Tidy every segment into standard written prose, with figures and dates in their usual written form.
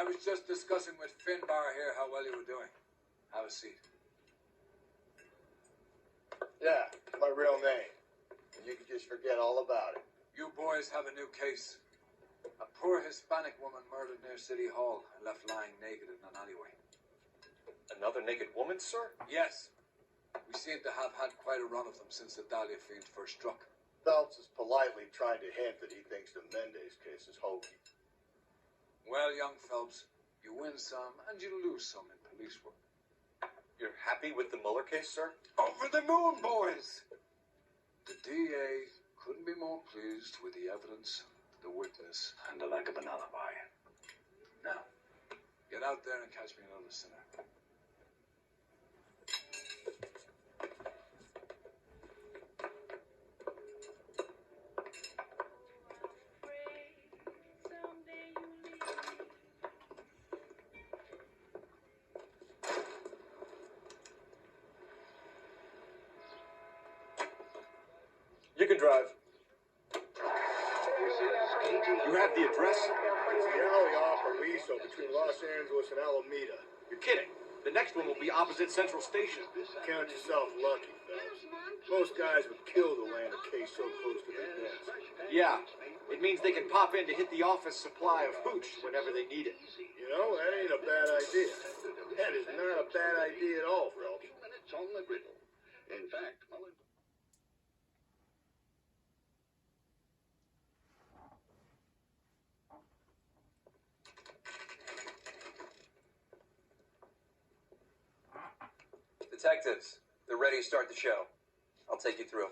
I was just discussing with Finbar here how well you were doing. Have a seat. Yeah, my real name. And you can just forget all about it. You boys have a new case. A poor Hispanic woman murdered near City Hall and left lying naked in an alleyway. Another naked woman, sir? Yes. We seem to have had quite a run of them since the Dahlia fiend first struck. Phelps is politely trying to hint that he thinks the Mendez case is hokey. Well, young Phelps, you win some and you lose some in police work. You're happy with the Mueller case, sir? Over the moon, boys! The DA couldn't be more pleased with the evidence, the witness, and the lack of an alibi. Now, get out there and catch me another sinner. You can drive. You have the address? It's the alley off Aliso between Los Angeles and Alameda. You're kidding. The next one will be opposite Central Station. Count yourself lucky, Phelps. Most guys would kill to land a case so close to their desk. Yeah, it means they can pop in to hit the office supply of hooch whenever they need it. You know, that ain't a bad idea. That is not a bad idea at all, Phelps. On the griddle. In fact, Detectives, they're ready to start the show. I'll take you through.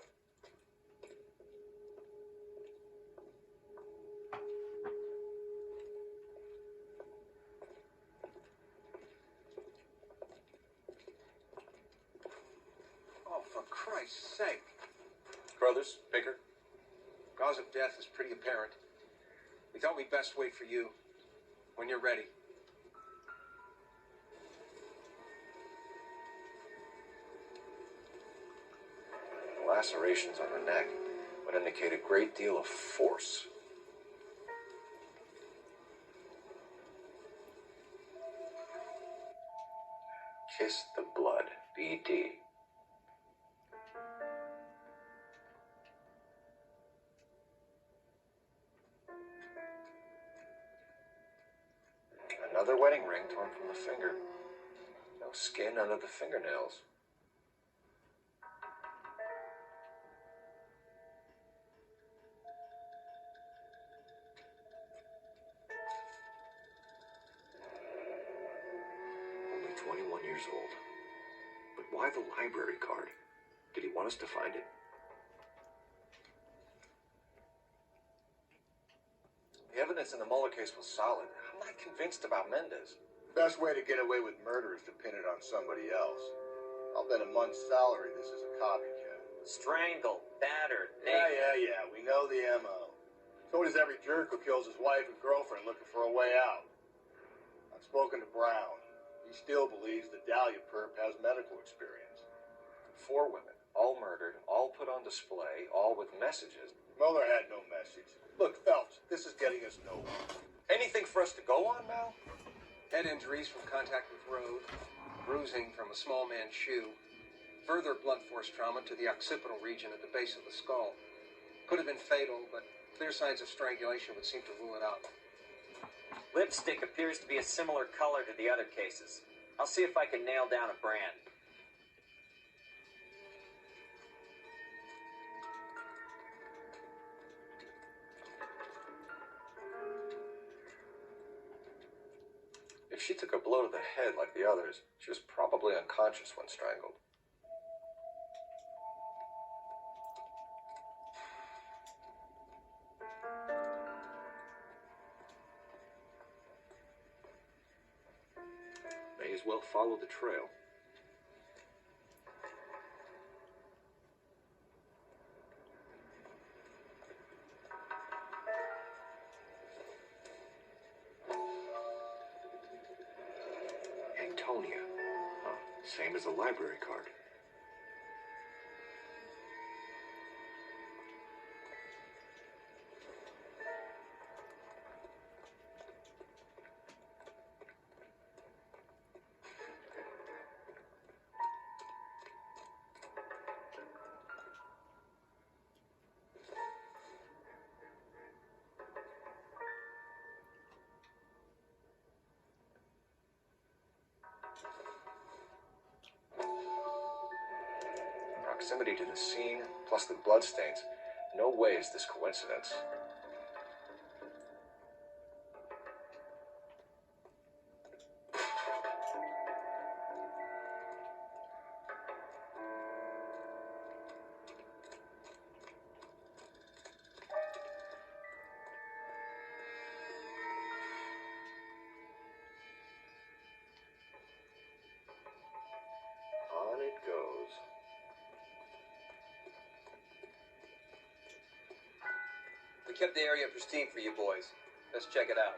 Oh, for Christ's sake. Brothers, Baker? Cause of death is pretty apparent. We thought we'd best wait for you. When you're ready. Lacerations on the neck would indicate a great deal of force. Kiss the blood, BD. Another wedding ring torn from the finger. No skin under the fingernails. Only 21 years old. But why the library card? Did he want us to find it? The evidence in the Mueller case was solid. I'm not convinced about Mendez. Best way to get away with murder is to pin it on somebody else. I'll bet a month's salary this is a copycat. Strangled, battered, Yeah. We know the M.O. So does every jerk who kills his wife and girlfriend looking for a way out. I've spoken to Brown. He still believes the Dahlia perp has medical experience. 4 women, all murdered, all put on display, all with messages. Mueller had no message. Look, Phelps, this is getting us nowhere. Anything for us to go on, Mal? Head injuries from contact with road, bruising from a small man's shoe, further blunt force trauma to the occipital region at the base of the skull. Could have been fatal, but clear signs of strangulation would seem to rule it out. Lipstick appears to be a similar color to the other cases. I'll see if I can nail down a brand. If she took a blow to the head like the others, she was probably unconscious when strangled. May as well follow the trail. Antonia. Huh, same as a library card. proximity to the scene, plus the bloodstains, no way is this coincidence. On it goes. We kept the area pristine for you boys. Let's check it out.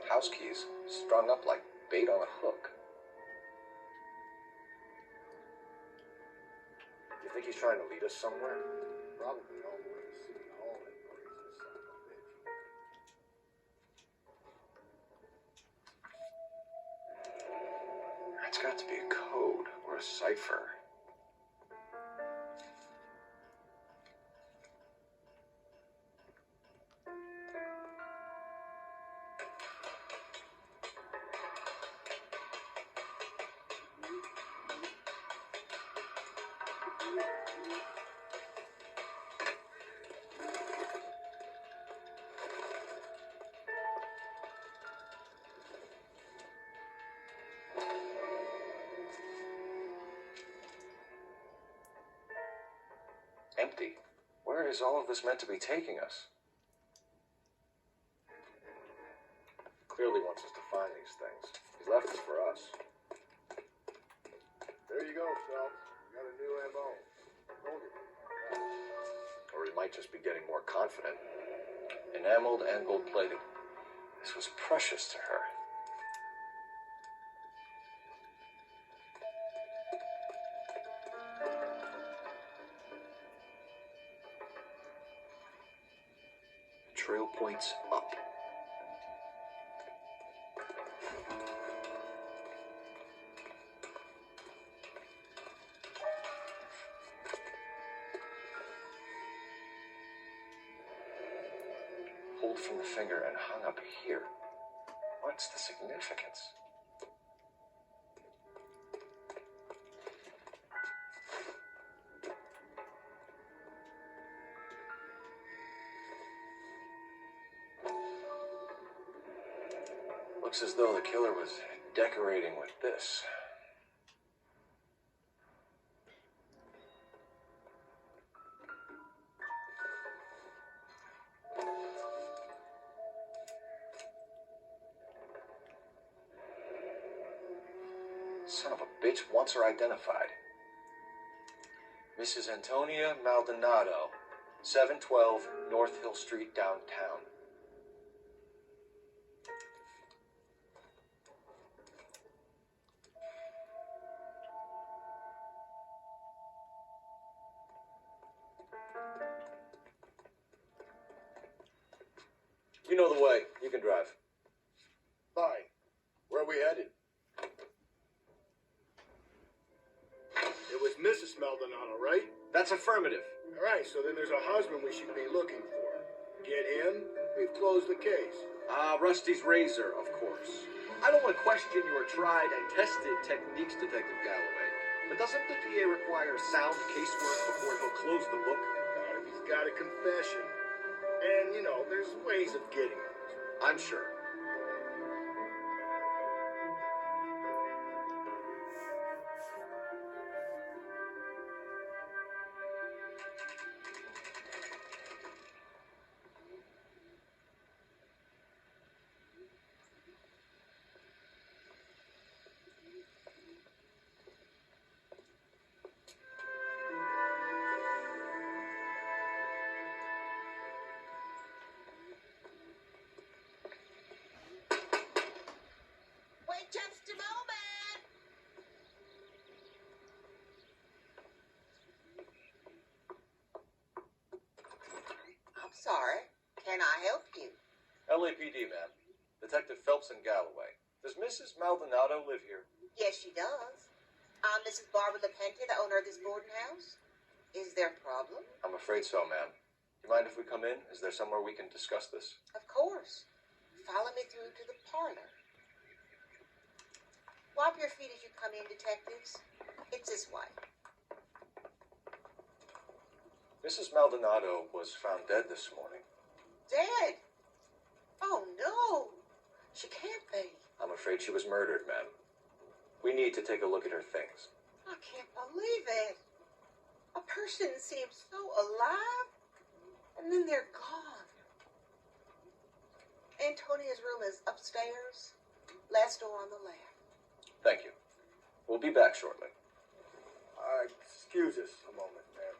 House keys strung up like bait on a hook. You think he's trying to lead us somewhere? Probably all the way to City Hall, that brazen son of a bitch. That's got to be a code or a cipher. Empty. Where is all of this meant to be taking us? Clearly wants us to find these things. He left it for us. There you go, Phelps. You got a new MO. Told you. Or he might just be getting more confident. Enameled and gold-plated. This was precious to her. Trail points up. Pulled from the finger and hung up here. What's the significance? Looks as though the killer was decorating with this. Son of a bitch wants her identified. Mrs. Antonia Maldonado, 712 North Hill Street, downtown. You know the way. You can drive. Fine. Where are we headed? It was Mrs. Maldonado, right? That's affirmative. All right, so then there's a husband we should be looking for. Get him, we've closed the case. Rusty's razor, of course. I don't want to question your tried and tested techniques, Detective Galloway. But doesn't the DA require sound casework before he'll close the book? Not if he's got a confession. And, you know, there's ways of getting it. I'm sure. Just a moment. I'm sorry. Can I help you? LAPD, ma'am. The Detective Phelps and Galloway. Does Mrs. Maldonado live here? Yes, she does. I'm Mrs. Barbara LePente, the owner of this boarding house. Is there a problem? I'm afraid so, ma'am. Do you mind if we come in? Is there somewhere we can discuss this? Of course. Follow me through to the parlor. Wipe your feet as you come in, detectives. It's this way. Mrs. Maldonado was found dead this morning. Dead? Oh, no. She can't be. I'm afraid she was murdered, ma'am. We need to take a look at her things. I can't believe it. A person seems so alive, and then they're gone. Antonia's room is upstairs, last door on the left. Thank you. We'll be back shortly. Excuse us a moment, ma'am.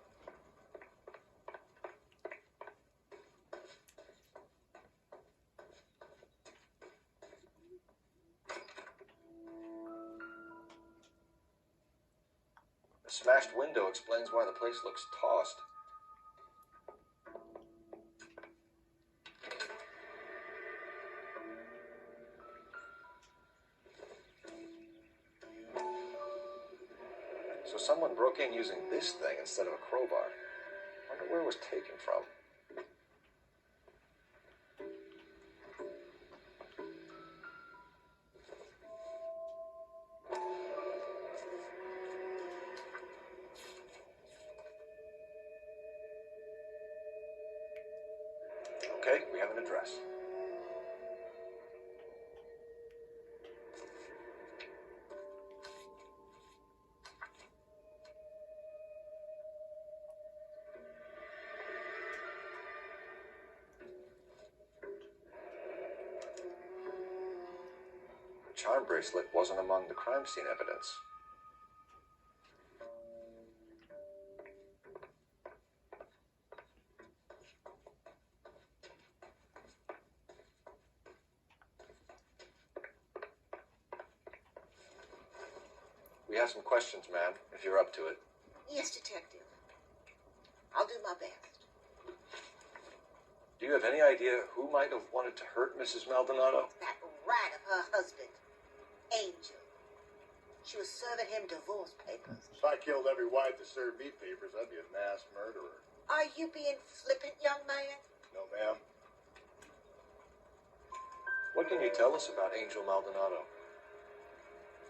The smashed window explains why the place looks tossed. So someone broke in using this thing instead of a crowbar. Wonder where it was taken from. Okay, we have an address. The charm bracelet wasn't among the crime scene evidence. We have some questions, ma'am, if you're up to it. Yes, detective. I'll do my best. Do you have any idea who might have wanted to hurt Mrs. Maldonado? That rat of her husband, Angel. She was serving him divorce papers. If I killed every wife to serve me papers, I'd be a mass murderer. Are you being flippant, young man? No, ma'am. What can you tell us about Angel Maldonado?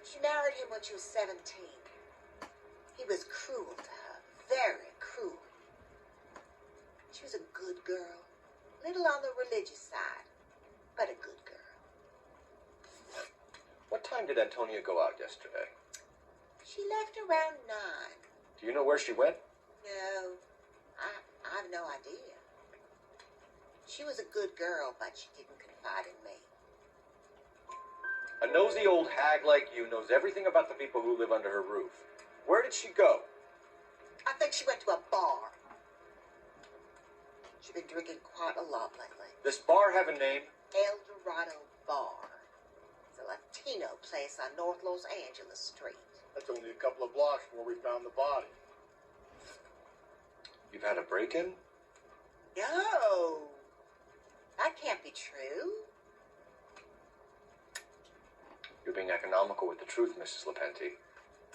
She married him when she was 17. He was cruel to her, very cruel. She was a good girl, little on the religious side, but a good girl. What time did Antonia go out yesterday? She left around 9. Do you know where she went? No, I have no idea. She was a good girl, but she didn't confide in me. A nosy old hag like you knows everything about the people who live under her roof. Where did she go? I think she went to a bar. She's been drinking quite a lot lately. This bar have a name? El Dorado Bar. It's a Latino place on North Los Angeles Street. That's only a couple of blocks from where we found the body. You've had a break-in? No, that can't be true. You're being economical with the truth, Mrs. LePente.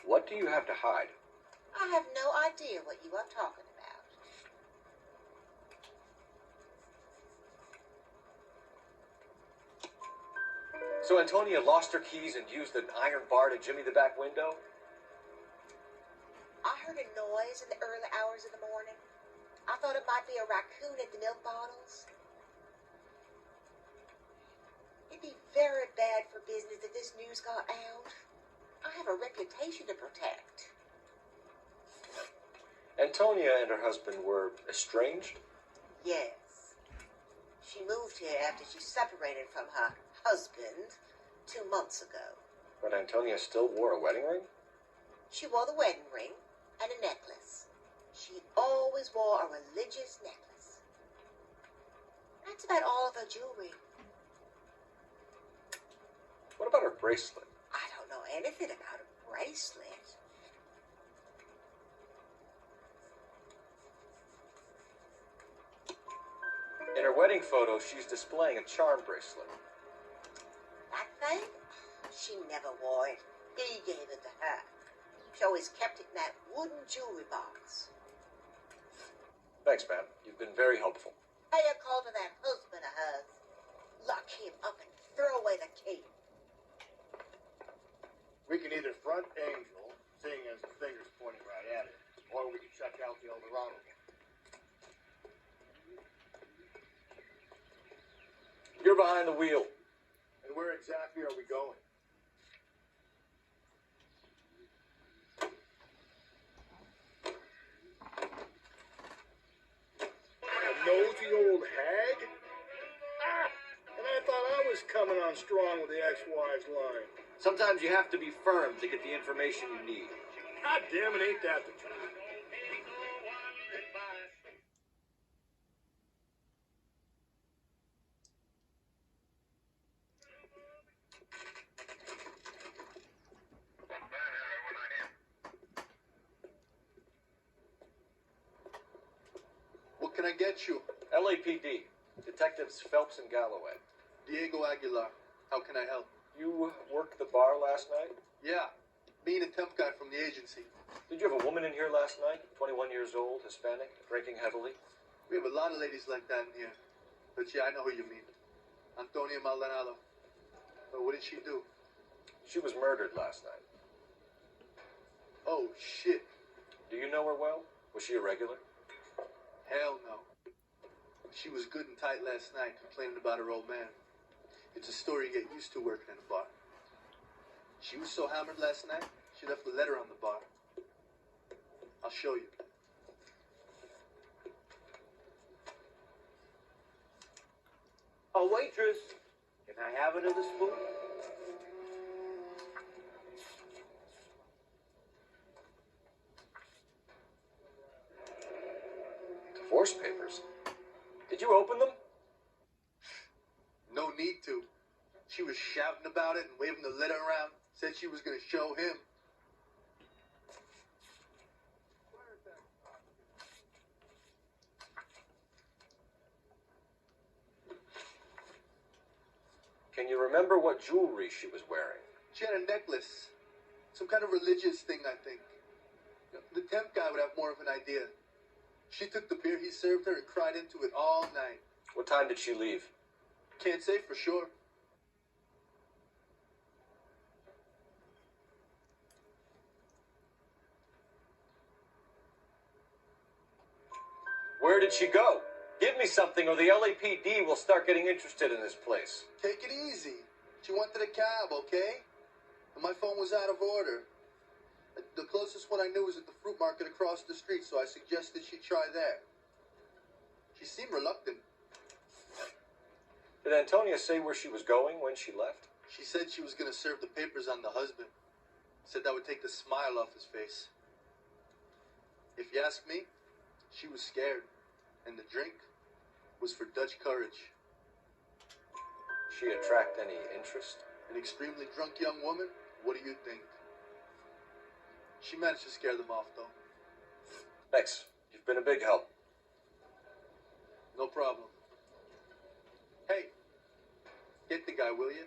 What do you have to hide? I have no idea what you are talking about. So Antonia lost her keys and used an iron bar to jimmy the back window? I heard a noise in the early hours of the morning. I thought it might be a raccoon at the milk bottles. It'd be very bad for business if this news got out. I have a reputation to protect. Antonia and her husband were estranged? Yes. She moved here after she separated from her husband 2 months ago. But Antonia still wore a wedding ring? She wore the wedding ring and a necklace. She always wore a religious necklace. That's about all of her jewelry. What about her bracelet? I don't know anything about a bracelet. In her wedding photo, she's displaying a charm bracelet. think? She never wore it. He gave it to her. She always kept it in that wooden jewelry box. Thanks, ma'am. You've been very helpful. Pay a call to that husband of hers. Lock him up and throw away the key. We can either front Angel, seeing as the finger's pointing right at it, or we can check out the Eldorado one. You're behind the wheel. And where exactly are we going? A nosy old hag? Ah! And I thought I was coming on strong with the ex-wife's line. Sometimes you have to be firm to get the information you need. God damn it, ain't that the truth? What can I get you? LAPD. Detectives Phelps and Galloway. Diego Aguilar. How can I help? You worked the bar last night? Yeah, me and a temp guy from the agency. Did you have a woman in here last night? 21 years old, Hispanic, drinking heavily? We have a lot of ladies like that in here. But yeah, I know who you mean. Antonia Maldonado. But what did she do? She was murdered last night. Oh, shit. Do you know her well? Was she a regular? Hell no. She was good and tight last night, complaining about her old man. It's a story you get used to working in a bar. She was so hammered last night, she left a letter on the bar. I'll show you. A waitress, can I have another spoon? Divorce papers. Did you open them? No need to. She was shouting about it and waving the letter around. Said she was going to show him. Can you remember what jewelry she was wearing? She had a necklace. Some kind of religious thing, I think. The temp guy would have more of an idea. She took the beer he served her and cried into it all night. What time did she leave? Can't say for sure. Where did she go? Give me something or the LAPD will start getting interested in this place. Take it easy. She wanted a cab, okay? And my phone was out of order. The closest one I knew was at the fruit market across the street, so I suggested she try there. She seemed reluctant. Did Antonia say where she was going when she left? She said she was going to serve the papers on the husband. Said that would take the smile off his face. If you ask me, she was scared. And the drink was for Dutch courage. She attract any interest? An extremely drunk young woman? What do you think? She managed to scare them off, though. Thanks. You've been a big help. No problem. Hey, get the guy, will you?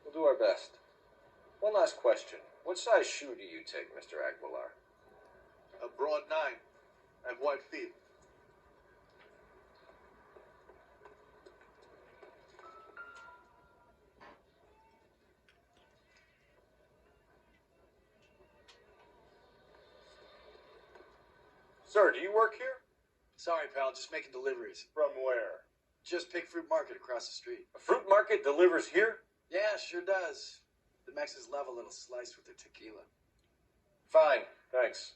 We'll do our best. One last question. What size shoe do you take, Mr. Aguilar? A broad 9. I have wide feet. Sir, do you work here? Sorry, pal, just making deliveries. From where? Just Pick Fruit Market across the street. A fruit market delivers here? Yeah, sure does. The Mexicans love a little slice with their tequila. Fine, thanks.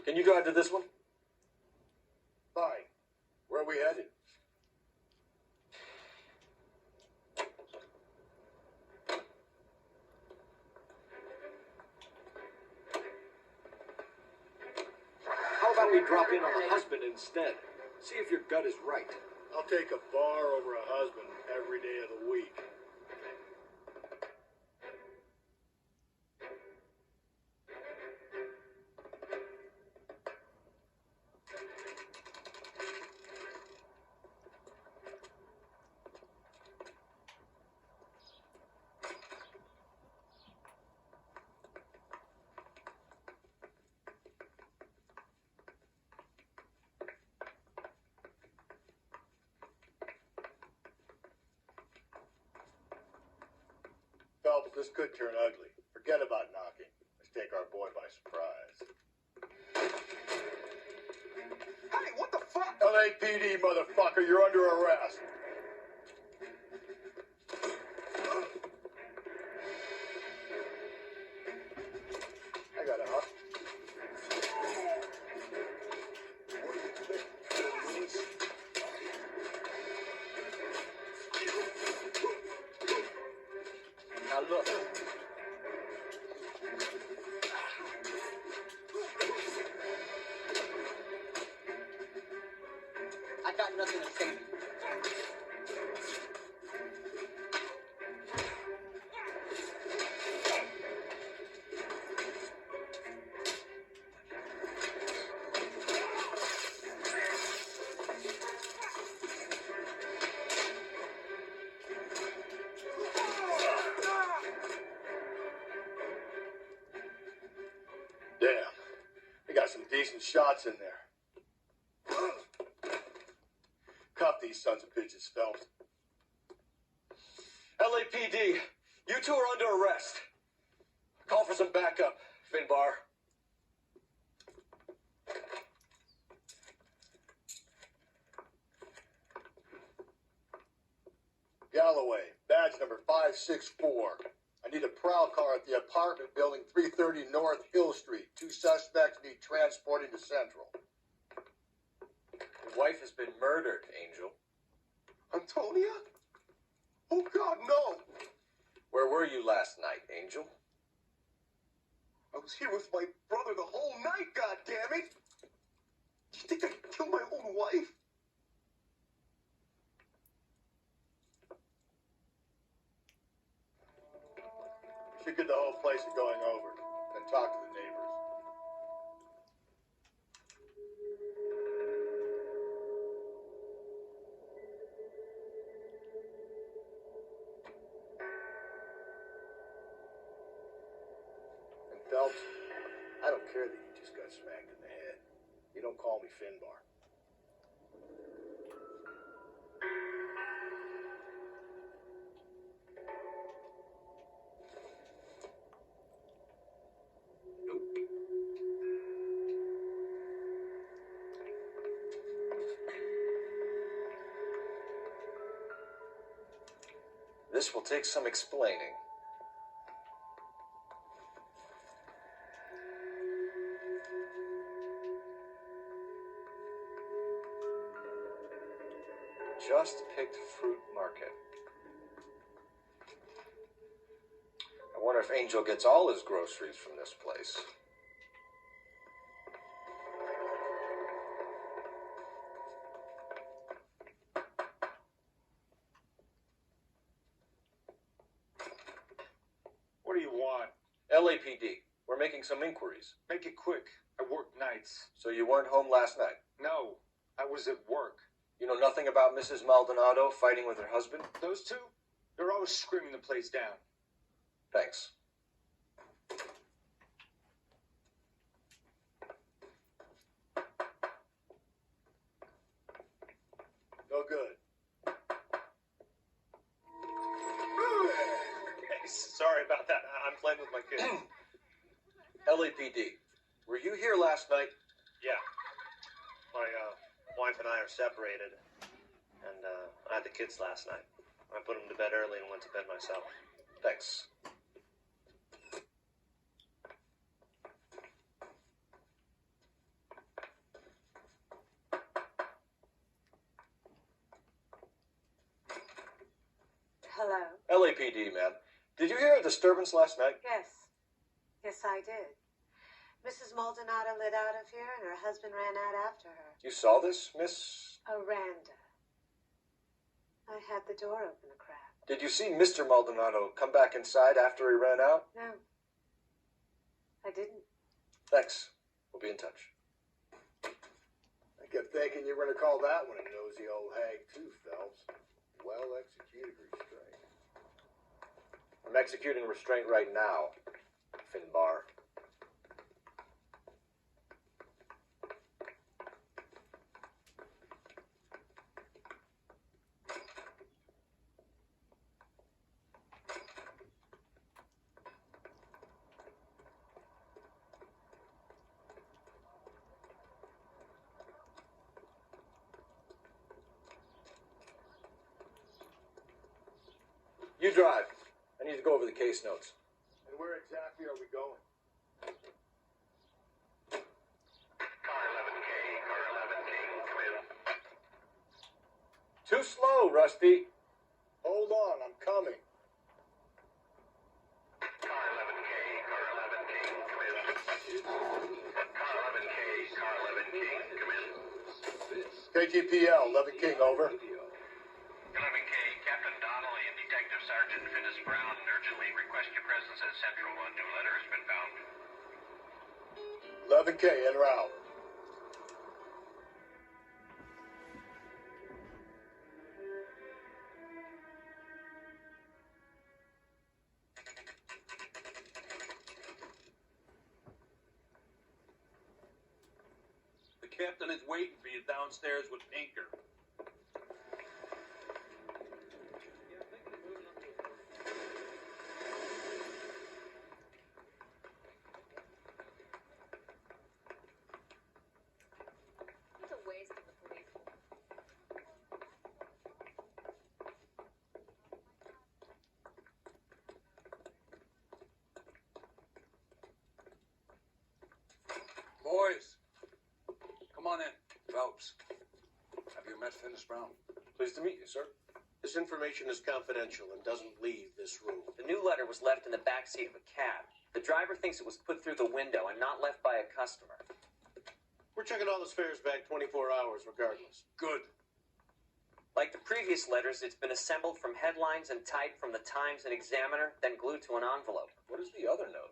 Can you drive to this one? Fine. Where are we headed? How about we drop in on the husband instead? See if your gut is right. I'll take a bar over a husband every day of the week. Phelps, this could turn ugly. Forget about knocking. Let's take our boy by surprise. Hey, what the fuck? LAPD, motherfucker, you're under arrest. I got a hot. Now look. I got nothing to say. Damn. We got some decent shots in there. Cuff these sons of bitches, Phelps. LAPD, you two are under arrest. Call for some backup, Finbar. Galloway, badge number 564. I need a prowl car at the apartment building 330 North Hill Street. 2 suspects need transporting to Central. Your wife has been murdered, Angel. Antonia? Oh, God, no. Where were you last night, Angel? I was here with my brother the whole night, goddammit! Do you think I could kill my own wife? We should get the whole place to going over, then talk to the neighbors. And Phelps, I don't care that you just got smacked in the head. You don't call me Finbar. This will take some explaining. Just picked fruit market. I wonder if Angel gets all his groceries from this place. What do you want? LAPD. We're making some inquiries. Make it quick. I work nights. So you weren't home last night? No, I was at work. You know nothing about Mrs. Maldonado fighting with her husband? Those two? They're always screaming the place down. Thanks. No good. Hey, sorry about that. I'm playing with my kids. LAPD. Were you here last night? Yeah. My wife and I are separated, and I had the kids last night. I put them to bed early and went to bed myself. Thanks. Hello? LAPD, ma'am. Did you hear a disturbance last night? Yes. Yes, I did. Mrs. Maldonado lit out of here, and her husband ran out after her. You saw this, Miss? Aranda. got the door open a crack. Did you see Mr. Maldonado come back inside after he ran out? No. I didn't. Thanks. We'll be in touch. I kept thinking you were going to call that one a nosy old hag, too, Phelps. Well executed restraint. I'm executing restraint right now, Finbar. You drive. I need to go over the case notes. And where exactly are we going? Car 11K, car 11K, come in. Too slow, Rusty. Hold on, I'm coming. Car 11K, car 11K, come in. Car 11K, car 11K, come in. KTPL, 11 King, over. 11K, Captain Donnelly and Detective Sergeant Finnis Brown urgently request your presence at Central. A new letter has been found. 11K, en route. The captain is waiting for you downstairs with Pinker. It's a waste of the police. Boys, come on in. Phelps, have you met Finnis Brown? Pleased to meet you, sir. This information is confidential and doesn't leave this room. The new letter was left in the back seat of a cab. The driver thinks it was put through the window and not left by a customer. We're checking all the spares back 24 hours regardless. Good. Like the previous letters, it's been assembled from headlines and typed from the Times and Examiner, then glued to an envelope. What is the other note?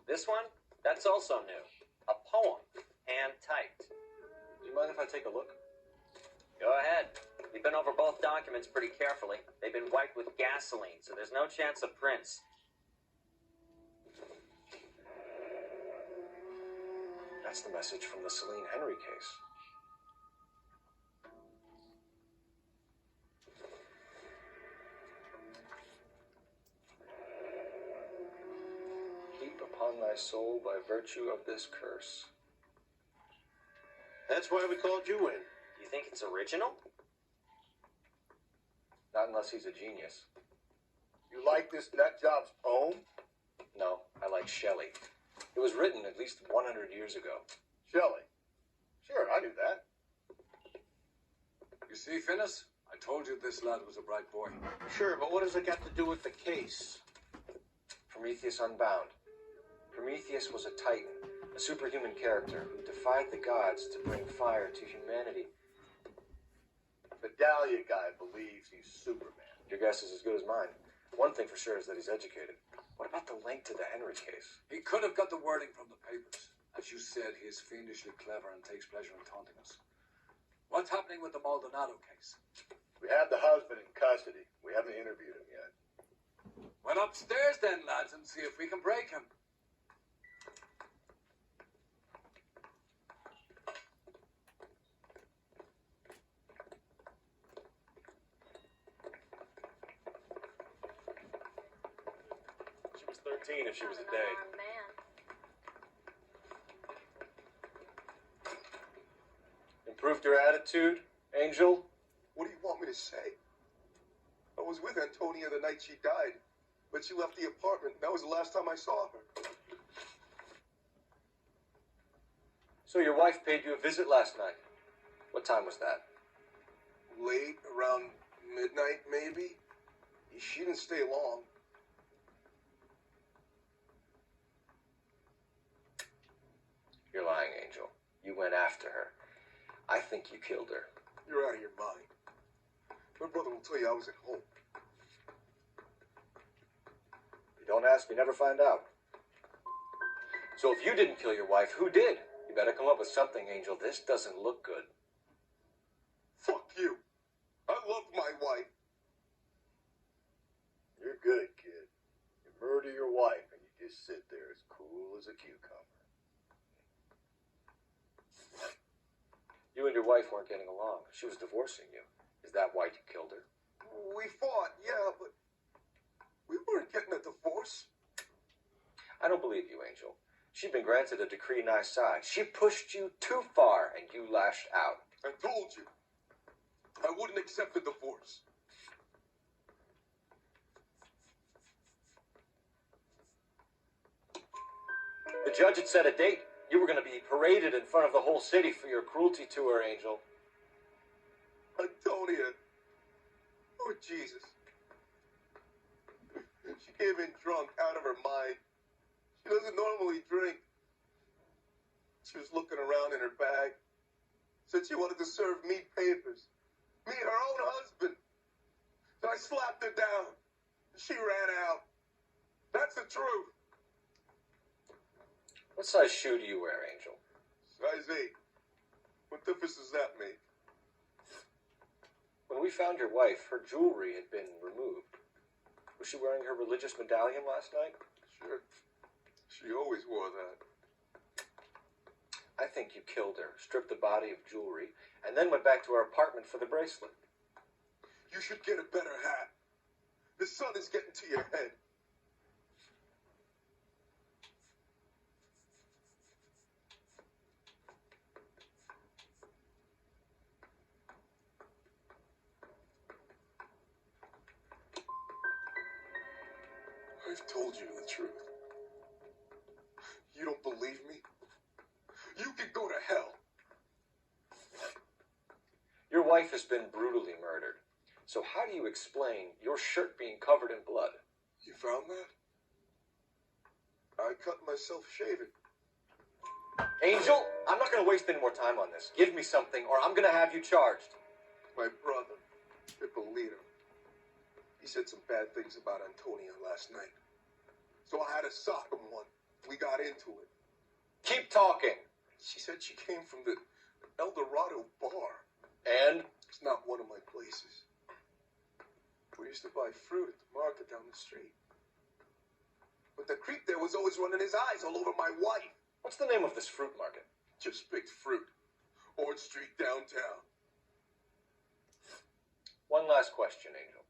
This one? That's also new. A poem, hand-typed. Do you mind if I take a look? Go ahead. We've been over both documents pretty carefully. They've been wiped with gasoline, so there's no chance of prints. That's the message from the Celine Henry case. Heap upon thy soul by virtue of this curse. That's why we called you in. You think it's original? Not unless he's a genius. You like this nutjob's poem? No, I like Shelley. It was written at least 100 years ago. Shelley. Sure, I knew that. You see, Finnis? I told you this lad was a bright boy. Sure, but what has it got to do with the case? Prometheus Unbound. Prometheus was a titan, a superhuman character who defied the gods to bring fire to humanity. The Dahlia guy believes he's Superman. Your guess is as good as mine. One thing for sure is that he's educated. What about the link to the Henry case? He could have got the wording from the papers. As you said, he is fiendishly clever and takes pleasure in taunting us. What's happening with the Maldonado case? We have the husband in custody. We haven't interviewed him yet. Well, upstairs then, lads, and see if we can break him. She was 13 if she was a day. Improved her attitude, Angel? What do you want me to say? I was with Antonia the night she died, but she left the apartment. That was the last time I saw her. So your wife paid you a visit last night. What time was that? Late, around midnight, maybe. She didn't stay long. You're lying, Angel. You went after her. I think you killed her. You're out of your mind. My brother will tell you I was at home. You don't ask, you never find out. So if you didn't kill your wife, who did? You better come up with something, Angel. This doesn't look good. Fuck you. I love my wife. You're good, kid. You murder your wife and you just sit there as cool as a cucumber. You and your wife weren't getting along. She was divorcing you. Is that why you killed her? We fought, yeah, but we weren't getting a divorce. I don't believe you, Angel. She'd been granted a decree nisi. She pushed you too far and you lashed out. I told you. I wouldn't accept a divorce. The judge had set a date. You were going to be paraded in front of the whole city for your cruelty to her, Angel. Antonia. Oh, Jesus. She came in drunk, out of her mind. She doesn't normally drink. She was looking around in her bag. Said she wanted to serve me papers. Me, her own husband. So I slapped her down. She ran out. That's the truth. What size shoe do you wear, Angel? Size 8. What difference does that make? When we found your wife, her jewelry had been removed. Was she wearing her religious medallion last night? Sure. She always wore that. I think you killed her, stripped the body of jewelry, and then went back to her apartment for the bracelet. You should get a better hat. The sun is getting to your head. I've told you the truth. You don't believe me? You can go to hell. Your wife has been brutally murdered. So how do you explain your shirt being covered in blood? You found that? I cut myself shaving. Angel, I'm not going to waste any more time on this. Give me something or I'm going to have you charged. My brother, Hippolito, he said some bad things about Antonia last night. So I had to sock him one. We got into it. Keep talking. She said she came from the El Dorado bar. And? It's not one of my places. We used to buy fruit at the market down the street. But the creep there was always running his eyes all over my wife. What's the name of this fruit market? Just picked fruit. Ord Street downtown. One last question, Angel.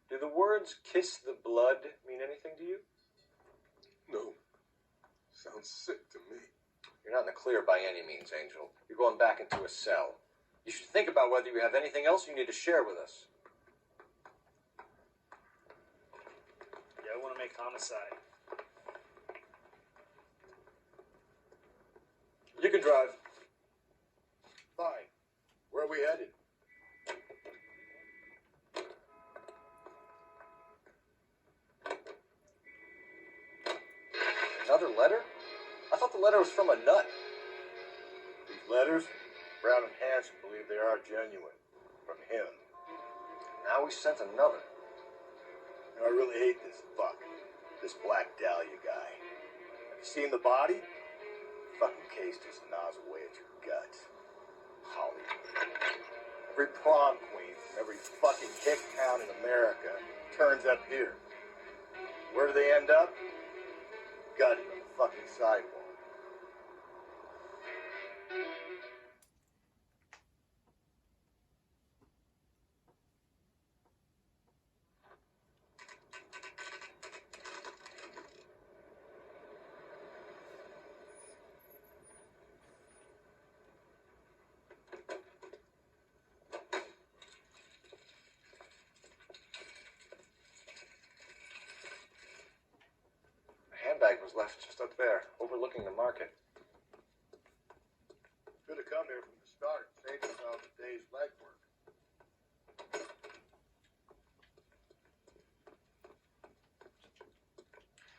Do the words kiss the blood mean anything to you? No. Sounds sick to me. You're not in the clear by any means, Angel. You're going back into a cell. You should think about whether you have anything else you need to share with us. Yeah, I want to make Homicide. You can drive. Fine. Where are we headed? Another letter? I thought the letter was from a nut. These letters, Brown and Hanson believe they are genuine. From him. Now we sent another. You know, I really hate this fuck. This Black Dahlia guy. Have you seen the body? Fucking case just gnaws away at your guts. Hollywood. Every prom queen from every fucking hick town in America turns up here. Where do they end up? Gutted on the fucking sidewalk. Handbag was left just up there, overlooking the market. Should have come here from the start, saved yourself a day's legwork.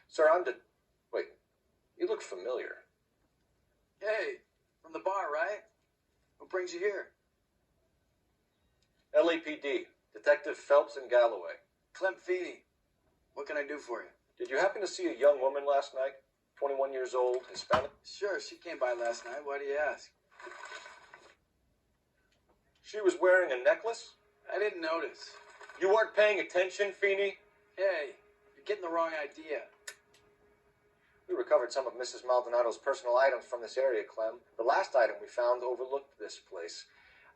Sir, Wait, you look familiar. Hey, from the bar, right? What brings you here? LAPD. Detective Phelps and Galloway. Clem Feeney. What can I do for you? Did you happen to see a young woman last night? 21 years old, Hispanic? Sure, she came by last night. Why do you ask? She was wearing a necklace? I didn't notice. You weren't paying attention, Feeney? Hey, you're getting the wrong idea. We recovered some of Mrs. Maldonado's personal items from this area, Clem. The last item we found overlooked this place.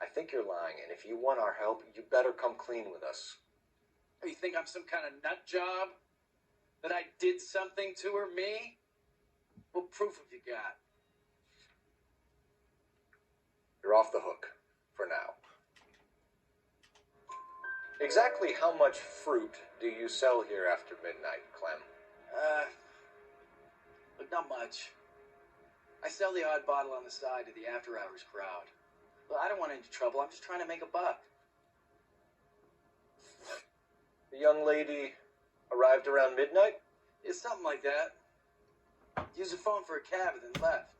I think you're lying, and if you want our help, you better come clean with us. Oh, you think I'm some kind of nut job? That I did something to her, me? What proof have you got? You're off the hook, for now. Exactly how much fruit do you sell here after midnight, Clem? But not much. I sell the odd bottle on the side to the after-hours crowd. Well, I don't want any trouble. I'm just trying to make a buck. The young lady arrived around midnight? It's something like that. Used the phone for a cab and then left.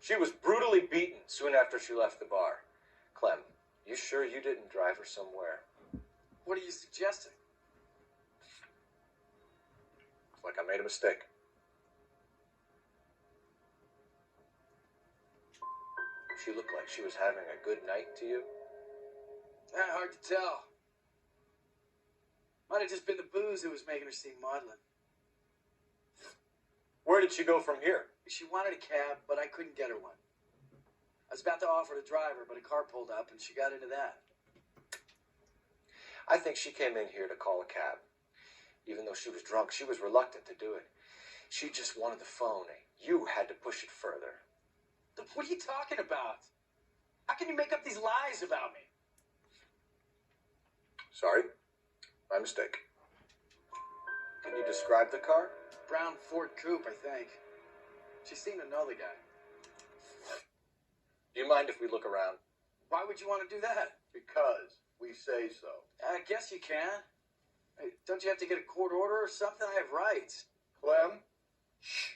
She was brutally beaten soon after she left the bar. Clem, you sure you didn't drive her somewhere? What are you suggesting? It's like I made a mistake. She looked like she was having a good night to you? Hard to tell. Might have just been the booze that was making her seem maudlin. Where did she go from here? She wanted a cab, but I couldn't get her one. I was about to offer to drive her, but a car pulled up and she got into that. I think she came in here to call a cab. Even though she was drunk, she was reluctant to do it. She just wanted the phone. You had to push it further. What are you talking about? How can you make up these lies about me? Sorry, my mistake. Can you describe the car? Brown Ford Coupe, I think. She seemed to know the guy. Do you mind if we look around? Why would you want to do that? Because we say so. I guess you can. Hey, don't you have to get a court order or something? I have rights. Clem? Shh.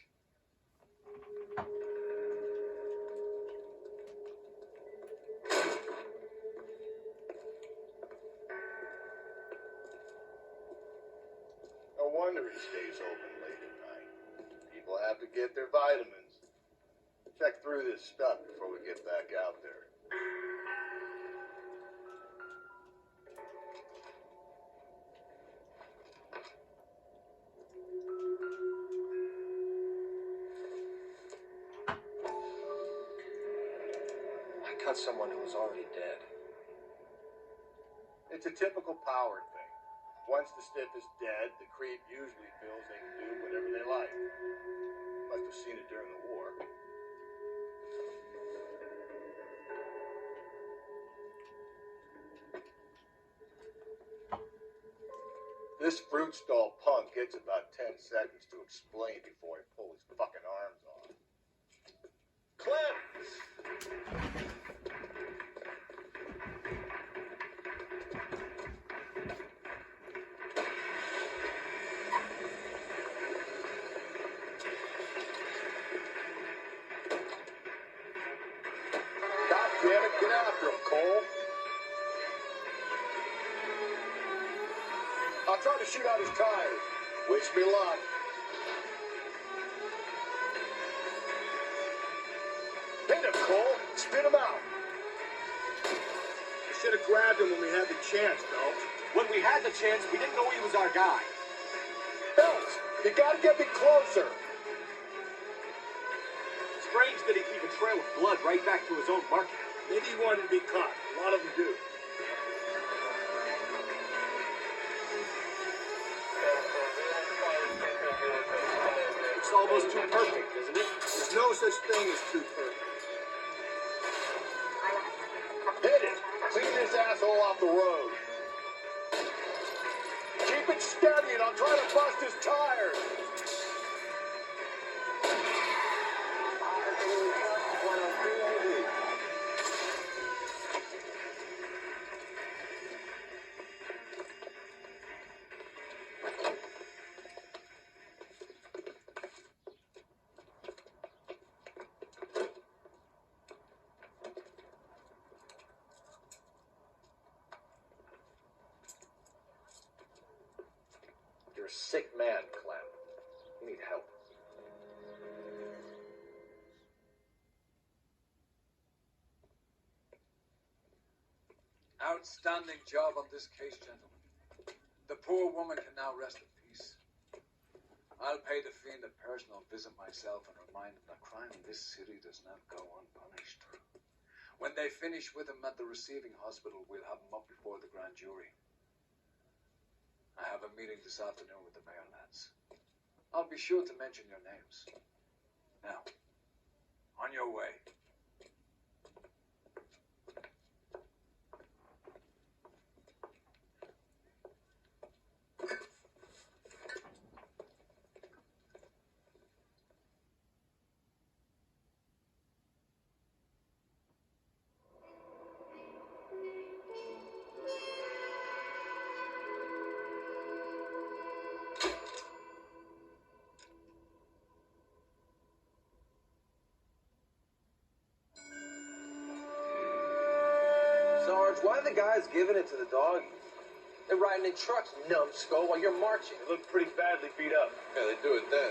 No wonder he stays open late at night. People have to get their vitamins. Check through this stuff before we get back out there. I cut someone who was already dead. It's a typical power thing. Once the stiff is dead, the creep usually feels they can do whatever they like. Must have seen it during the war. This fruit stall punk gets about 10 seconds to explain before he pulls his fucking arms off. Clem! God damn it, get after him, Cole. I'll try to shoot out his tires. Wish me luck. Hit him, Cole. Spit him out. We should have grabbed him when we had the chance, though. When we had the chance, we didn't know he was our guy. Phelps, you gotta get me closer. Strange that he'd leave a trail of blood right back to his own market. Maybe he wanted to be caught. A lot of them do. It's almost too perfect, isn't it? There's no such thing as too perfect. Hit it! Clean this asshole off the road. Keep it steady and I'll try to bust his tires. You're a sick man, Clem. You need help. Outstanding job on this case, gentlemen. The poor woman can now rest in peace. I'll pay the fiend a personal visit myself and remind him that crime in this city does not go unpunished. When they finish with him at the receiving hospital, we'll have him up before the grand jury. I have a meeting this afternoon with the mayor lads. I'll be sure to mention your names. Now, on your way. Sarge, why are the guys giving it to the doggies? They're riding in trucks, numbskull, while you're marching. They look pretty badly beat up. Yeah, they do it then.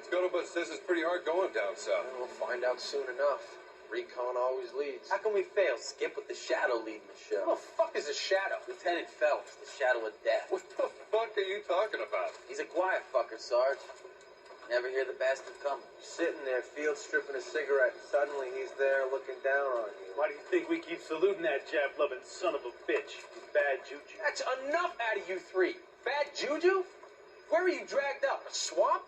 Scuttlebutt says it's pretty hard going down south. We'll find out soon enough. Recon always leads. How can we fail? Skip with the Shadow leading the show. Who the fuck is the Shadow? Lieutenant Phelps, the Shadow of Death. What the fuck are you talking about? He's a quiet fucker, Sarge. Never hear the bastard coming. Sitting there, field stripping a cigarette, and suddenly he's there looking down on you. Why do you think we keep saluting that jab-loving son of a bitch? He's bad juju. That's enough out of you three. Bad juju? Where are you dragged up? A swamp?